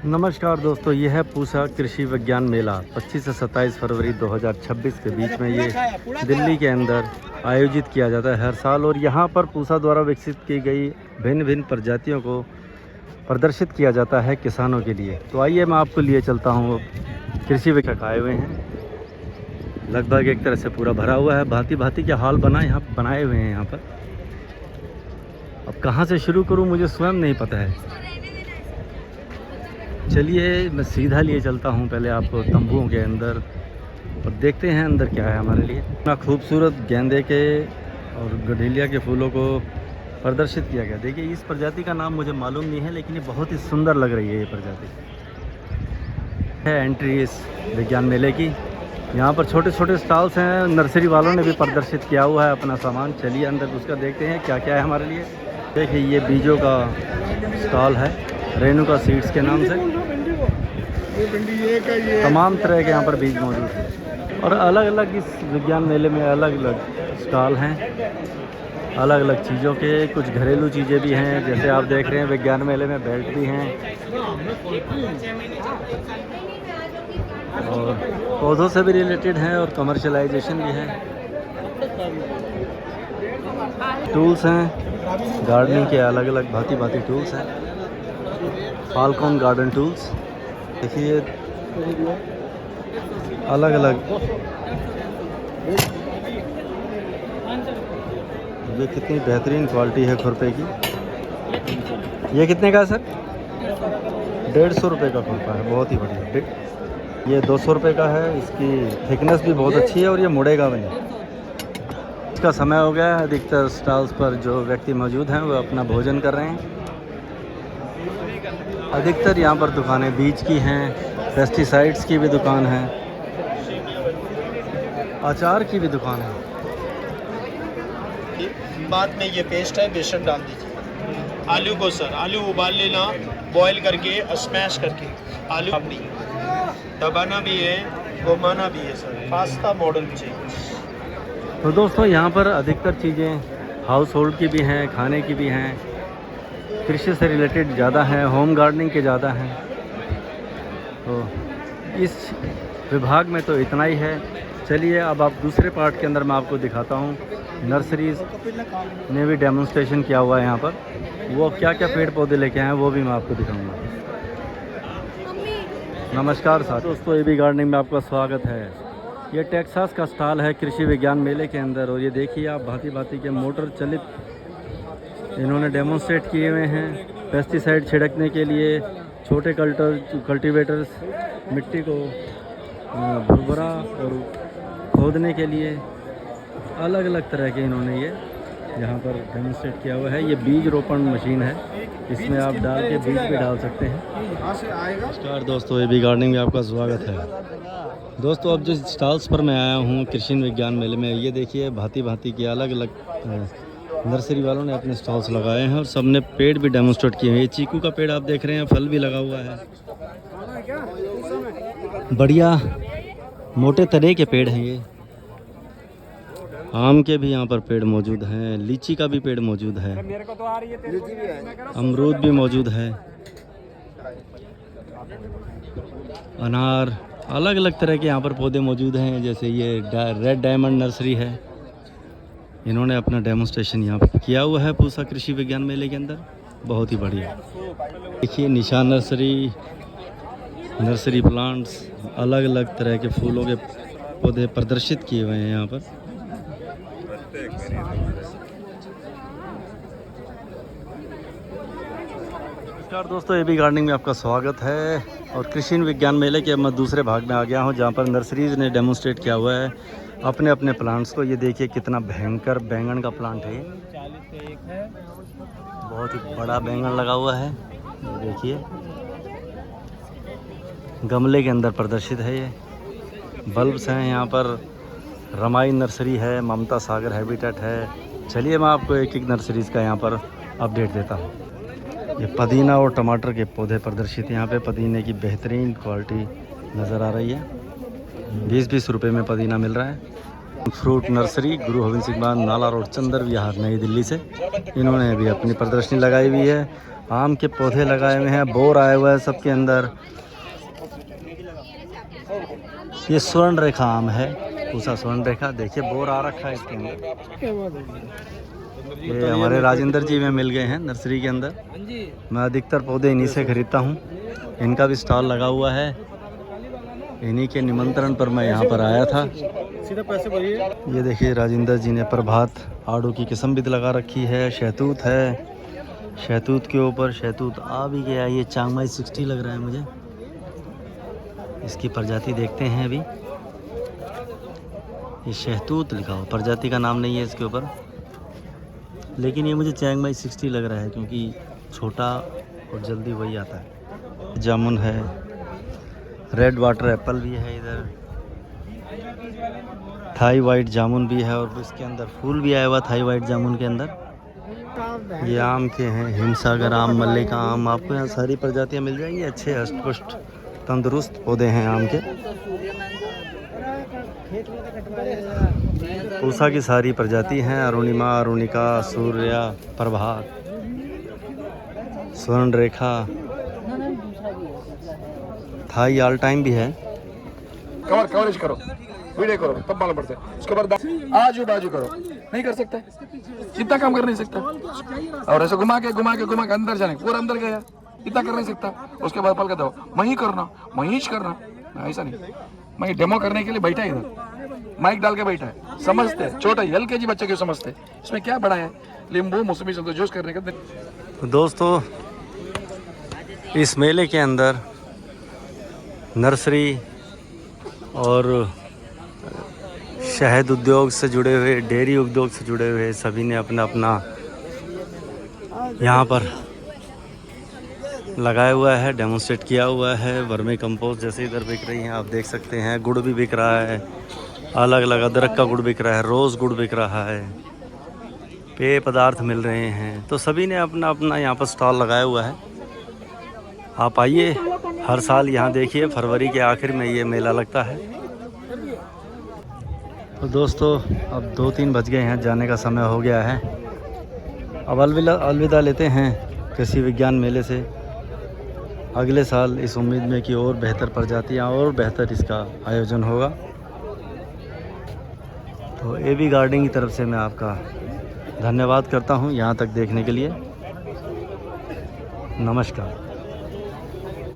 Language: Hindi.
नमस्कार दोस्तों, ये है पूसा कृषि विज्ञान मेला 25 से 27 फरवरी 2026 के बीच में ये दिल्ली के अंदर आयोजित किया जाता है हर साल। और यहाँ पर पूसा द्वारा विकसित की गई भिन्न भिन्न प्रजातियों को प्रदर्शित किया जाता है किसानों के लिए। तो आइए मैं आपको लिए चलता हूँ। कृषि विज्ञान आए हुए हैं, लगभग एक तरह से पूरा भरा हुआ है। भांति भांति के हॉल बनाए हुए हैं यहाँ पर। अब कहाँ से शुरू करूँ मुझे स्वयं नहीं पता है। चलिए मैं सीधा लिए चलता हूँ पहले आपको तंबुओं के अंदर, और देखते हैं अंदर क्या है हमारे लिए। इतना खूबसूरत गेंदे के और गडेलिया के फूलों को प्रदर्शित किया गया। देखिए, इस प्रजाति का नाम मुझे मालूम नहीं है, लेकिन ये बहुत ही सुंदर लग रही है। ये प्रजाति है एंट्री इस विज्ञान मेले की। यहाँ पर छोटे छोटे स्टॉल्स हैं, नर्सरी वालों ने भी प्रदर्शित किया हुआ है अपना सामान। चलिए अंदर उसका देखते हैं क्या क्या है हमारे लिए। देखिए, ये बीजों का स्टॉल है, रेणुका सीड्स के नाम से। तमाम तरह के यहाँ पर बीज मौजूद हैं, और अलग अलग इस विज्ञान मेले में अलग अलग स्टॉल हैं, अलग अलग चीज़ों के। कुछ घरेलू चीज़ें भी हैं, जैसे आप देख रहे हैं विज्ञान मेले में बेल्ट भी हैं, और पौधों से भी रिलेटेड हैं, और कमर्शलाइजेशन भी है। टूल्स हैं, गार्डनिंग के अलग अलग भांति भांति टूल्स हैं। फाल्कन गार्डन टूल्स देखिए, अलग अलग। ये कितनी बेहतरीन क्वालिटी है खुरपे की। ये कितने का है सर? 150 रुपये का खुरपा है, बहुत ही बढ़िया। ये 200 रुपये का है। इसकी थिकनेस भी बहुत अच्छी है, और ये मुड़ेगा भी नहीं। इसका समय हो गया है। अधिकतर स्टॉल्स पर जो व्यक्ति मौजूद हैं वो अपना भोजन कर रहे हैं। अधिकतर यहाँ पर दुकानें बीज की हैं, पेस्टिसाइड्स की भी दुकान है, अचार की भी दुकान है। बाद में ये पेस्ट है, बेसन डाल दीजिए। आलू को सर, आलू उबाल लेना, बॉईल करके स्मैश करके। आलू अपनी दबाना भी है, घुमाना भी है सर, पास्ता मॉडल चाहिए। तो दोस्तों, यहाँ पर अधिकतर चीज़ें हाउस होल्ड की भी हैं, खाने की भी हैं, कृषि से रिलेटेड ज़्यादा हैं, होम गार्डनिंग के ज़्यादा हैं। तो इस विभाग में तो इतना ही है। चलिए अब आप दूसरे पार्ट के अंदर मैं आपको दिखाता हूँ। नर्सरीज़ ने भी डेमोन्स्ट्रेशन किया हुआ है यहाँ पर। वो क्या क्या पेड़ पौधे लेके आए हैं वो भी मैं आपको दिखाऊंगा। नमस्कार साथियों, दोस्तों ए बी गार्डनिंग में आपका स्वागत है। ये टेक्सास का स्टॉल है कृषि विज्ञान मेले के अंदर, और ये देखिए आप भांति भांति के मोटर चलित इन्होंने डेमोन्स्ट्रेट किए हुए हैं। पेस्टिसाइड छिड़कने के लिए छोटे कल्टीवेटर्स, मिट्टी को भुरभुरा और खोदने के लिए अलग अलग तरह के इन्होंने ये यहाँ पर डेमोन्स्ट्रेट किया हुआ है। ये बीज रोपण मशीन है, इसमें आप डाल के बीज भी डाल सकते हैं। नमस्कार दोस्तों, ए बी गार्डनिंग में आपका स्वागत है। दोस्तों, अब जिस स्टॉल्स पर मैं आया हूँ कृषि विज्ञान मेले में, ये देखिए भांति भांति की अलग अलग नर्सरी वालों ने अपने स्टॉल्स लगाए हैं, और सबने पेड़ भी डेमोन्स्ट्रेट किए हैं। ये चीकू का पेड़ आप देख रहे हैं, फल भी लगा हुआ है। बढ़िया मोटे तने के पेड़ हैं ये। आम के भी यहाँ पर पेड़ मौजूद हैं, लीची का भी पेड़ मौजूद है, अमरूद भी मौजूद है, अनार, अलग अलग तरह के यहाँ पर पौधे मौजूद हैं। जैसे ये रेड डायमंड नर्सरी है, इन्होंने अपना डेमोन्स्ट्रेशन यहाँ पर किया हुआ है पूसा कृषि विज्ञान मेले के अंदर। बहुत ही बढ़िया। देखिए, निशान नर्सरी प्लांट्स, अलग अलग तरह के फूलों के पौधे प्रदर्शित किए हुए हैं यहाँ पर। नमस्कार दोस्तों, ए बी गार्डनिंग में आपका स्वागत है। और कृषि विज्ञान मेले के मैं दूसरे भाग में आ गया हूँ, जहाँ पर नर्सरीज़ ने डेमोन्स्ट्रेट किया हुआ है अपने अपने प्लांट्स को। ये देखिए कितना भयंकर बैंगन का प्लांट है ये। बहुत ही बड़ा बैंगन लगा हुआ है। ये देखिए गमले के अंदर प्रदर्शित है। ये बल्ब्स हैं यहाँ पर। रमाई नर्सरी है, ममता सागर हैबिटेट है। चलिए मैं आपको एक एक नर्सरीज़ का यहाँ पर अपडेट देता हूँ। ये पुदीना और टमाटर के पौधे प्रदर्शित यहाँ पे। पुदीने की बेहतरीन क्वालिटी नज़र आ रही है। 20-20 रुपये में पुदीना मिल रहा है। फ्रूट नर्सरी, गुरु गोविंद सिंह मान, नाला रोड, चंदर विहार, नई दिल्ली से इन्होंने भी अपनी प्रदर्शनी लगाई हुई है। आम के पौधे लगाए हुए हैं, बोर आए हुए हैं सबके अंदर। ये स्वर्ण रेखा आम है, पूसा स्वर्ण रेखा। देखिए बोर आ रखा है इसके अंदर। ये हमारे राजेंद्र जी में मिल गए हैं नर्सरी के अंदर। मैं अधिकतर पौधे इन्हीं से खरीदता हूँ। इनका भी स्टॉल लगा हुआ है। इन्हीं के निमंत्रण पर मैं यहाँ पर आया था। सीधा पैसे भरिए। ये देखिए राजेंद्र जी ने प्रभात आड़ू की किस्म भी लगा रखी है। शहतूत है, शहतूत के ऊपर शहतूत आ भी गया। ये चांगमाई 60 लग रहा है मुझे। इसकी प्रजाति देखते हैं अभी। ये शहतूत लिखा हो, प्रजाति का नाम नहीं है इसके ऊपर, लेकिन ये मुझे चांगमाई 60 लग रहा है क्योंकि छोटा और जल्दी वही आता है। जामुन है, रेड वाटर एप्पल भी है इधर, थाई वाइट जामुन भी है और इसके अंदर फूल भी आया हुआ थाई वाइट जामुन के अंदर। ये आम के हैं, हिमसागर आम, मल्लिका आम। आपको यहाँ सारी प्रजातियाँ मिल जाएंगी। अच्छे हष्ट-पुष्ट तंदुरुस्त पौधे हैं आम के। पूसा की सारी प्रजाति हैं, अरुणिमा, अरुणिका, सूर्या, प्रभात, स्वर्ण रेखा, थाई ऑल टाइम भी है। कवरेज करो, वीडियो करो, तब मालूम पड़ता है। उसके बाद आजू बाजू करो, नहीं कर सकता, इतना काम कर नहीं सकता। और ऐसे घुमा के अंदर जाने, पूरा अंदर गया, इतना कर नहीं सकता। उसके बाद पल के दो मही करना, महीज करना, ऐसा नहीं। मैं डेमो करने के लिए बैठा है इधर, माइक डाल के बैठा है। समझते छोटा LKG बच्चे क्यों समझते, इसमें क्या बड़ा है। नींबू मौसमी संतरा जूस करने का। तो दोस्तों इस मेले के अंदर नर्सरी और शहद उद्योग से जुड़े हुए, डेयरी उद्योग से जुड़े हुए सभी ने अपना अपना यहाँ पर लगाया हुआ है, डेमोन्स्ट्रेट किया हुआ है। वर्मी कंपोस्ट जैसे इधर बिक रही हैं, आप देख सकते हैं। गुड़ भी बिक रहा है, अलग अलग अदरक का गुड़ बिक रहा है, रोज़ गुड़ बिक रहा है, पेय पदार्थ मिल रहे हैं। तो सभी ने अपना अपना यहाँ पर स्टॉल लगाया हुआ है। आप आइए, हर साल यहाँ देखिए, फरवरी के आखिर में ये मेला लगता है। तो दोस्तों अब 2-3 बज गए हैं, जाने का समय हो गया है। अब अलविदा लेते हैं कृषि विज्ञान मेले से। अगले साल इस उम्मीद में कि और बेहतर प्रजातियाँ और बेहतर इसका आयोजन होगा। तो AB गार्डनिंग की तरफ से मैं आपका धन्यवाद करता हूँ यहाँ तक देखने के लिए। नमस्कार।